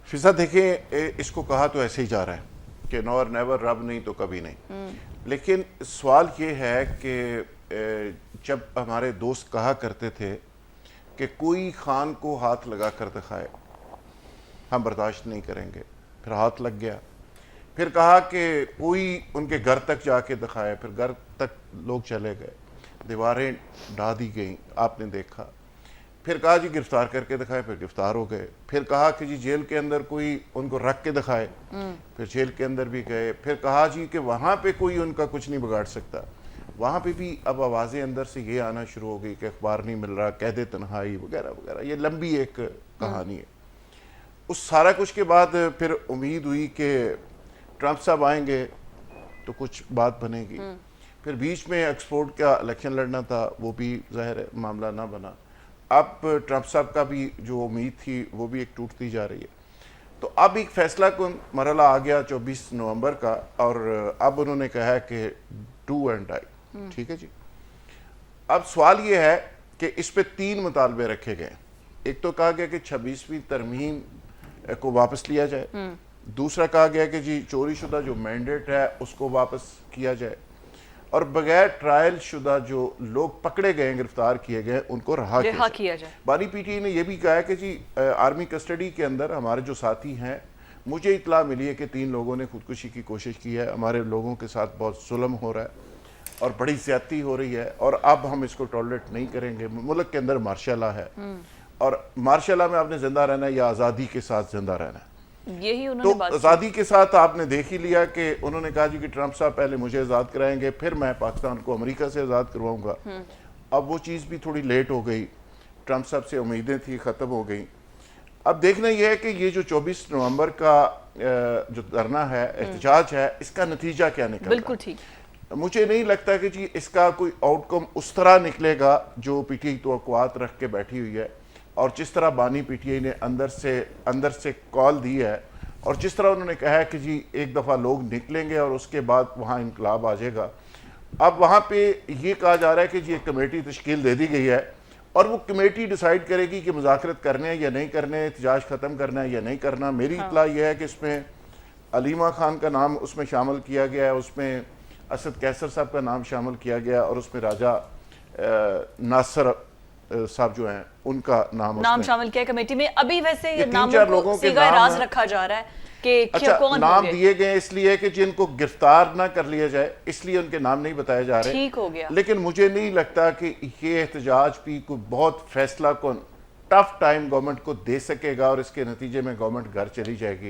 فضا دیکھیں، اس کو کہا تو ایسے ہی جا رہا ہے کہ نو اور نیور، رب نہیں تو کبھی نہیں، لیکن سوال یہ ہے کہ جب ہمارے دوست کہا کرتے تھے کہ کوئی خان کو ہاتھ لگا کر دکھائے ہم برداشت نہیں کریں گے، پھر ہاتھ لگ گیا، پھر کہا کہ کوئی ان کے گھر تک جا کے دکھائے، پھر گھر تک لوگ چلے گئے، دیواریں ڈھا دی گئیں، آپ نے دیکھا، پھر کہا جی گرفتار کر کے دکھائے، پھر گرفتار ہو گئے، پھر کہا کہ جی جیل کے اندر کوئی ان کو رکھ کے دکھائے، پھر جیل کے اندر بھی گئے، پھر کہا جی کہ وہاں پہ کوئی ان کا کچھ نہیں بگاڑ سکتا، وہاں پہ بھی اب آوازیں اندر سے یہ آنا شروع ہو گئی کہ اخبار نہیں مل رہا، قید تنہائی وغیرہ وغیرہ، یہ لمبی ایک کہانی ہے۔ اس سارا کچھ کے بعد پھر امید ہوئی کہ ٹرمپ صاحب آئیں گے تو کچھ بات بنے گی، پھر بیچ میں ایکسپورٹ کا الیکشن لڑنا تھا، وہ بھی ظاہر ہے معاملہ نہ بنا، اب ٹرمپ صاحب کا بھی جو امید تھی وہ بھی ایک ٹوٹتی جا رہی ہے، تو اب ایک فیصلہ کن مرحلہ آ گیا 24 نومبر کا، اور اب انہوں نے کہا کہ ڈو اینڈ ڈائی، ٹھیک ہے جی۔ اب سوال یہ ہے کہ اس پہ 3 مطالبے رکھے گئے، ایک تو کہا گیا کہ 26ویں ترمیم کو واپس لیا جائے، دوسرا کہا گیا کہ جی چوری شدہ جو مینڈیٹ ہے اس کو واپس کیا جائے، اور بغیر ٹرائل شدہ جو لوگ پکڑے گئے گرفتار کیے گئے ان کو رہا کیا جائے۔ بانی پی ٹی آئی نے یہ بھی کہا ہے کہ جی آرمی کسٹڈی کے اندر ہمارے جو ساتھی ہیں، مجھے اطلاع ملی ہے کہ 3 لوگوں نے خودکشی کی کوشش کی ہے، ہمارے لوگوں کے ساتھ بہت ظلم ہو رہا ہے اور بڑی زیادتی ہو رہی ہے، اور اب ہم اس کو ٹالریٹ نہیں کریں گے۔ ملک کے اندر مارشل لا ہے، اور مارشل لا میں آپ نے زندہ رہنا ہے یا آزادی کے ساتھ زندہ رہنا ہے؟ یہی انہوں تو نے بات آزادی کے ساتھ آپ نے دیکھ ہی لیا کہ انہوں نے کہا جی کہ ٹرمپ صاحب پہلے مجھے آزاد کرائیں گے، پھر میں پاکستان کو امریکہ سے آزاد کرواؤں گا۔ اب وہ چیز بھی تھوڑی لیٹ ہو گئی، ٹرمپ صاحب سے امیدیں تھی ختم ہو گئیں۔ اب دیکھنا یہ ہے کہ یہ جو 24 نومبر کا جو دھرنا ہے، احتجاج ہے، اس کا نتیجہ کیا نکل رہا ہے؟ بالکل ٹھیک۔ مجھے نہیں لگتا کہ جی اس کا کوئی آؤٹ کم اس طرح نکلے گا جو پی ٹی آئی توقعات رکھ کے بیٹھی ہوئی ہے، اور جس طرح بانی پی ٹی آئی نے اندر سے کال دی ہے، اور جس طرح انہوں نے کہا ہے کہ جی ایک دفعہ لوگ نکلیں گے اور اس کے بعد وہاں انقلاب آ جائے گا۔ اب وہاں پہ یہ کہا جا رہا ہے کہ جی ایک کمیٹی تشکیل دے دی گئی ہے، اور وہ کمیٹی ڈیسائیڈ کرے گی کہ مذاکرت کرنے یا نہیں کرنے، احتجاج ختم کرنا ہے یا نہیں کرنا۔ میری اطلاع یہ ہے کہ اس میں علیمہ خان کا نام اس میں شامل کیا گیا ہے، اس میں اسد کیسر صاحب کا نام شامل کیا گیا، اور اس میں راجہ ناصر صاحب جو ہیں ان کا نام شامل کیا کمیٹی میں۔ ابھی ویسے یہ 3-4 لوگوں ناموں کے کو صیغہ نام راز رکھا جا رہا ہے کہ اچھا کون نام ہوں گے۔ دیے گئے اس لیے کہ جن کو گرفتار نہ کر لیا جائے اس لیے ان کے نام نہیں بتائے جا رہے، ٹھیک ہو گیا۔ لیکن مجھے نہیں لگتا کہ یہ احتجاج بھی کوئی بہت فیصلہ کن ٹف ٹائم گورنمنٹ کو دے سکے گا، اور اس کے نتیجے میں گورنمنٹ گھر چلی جائے گی۔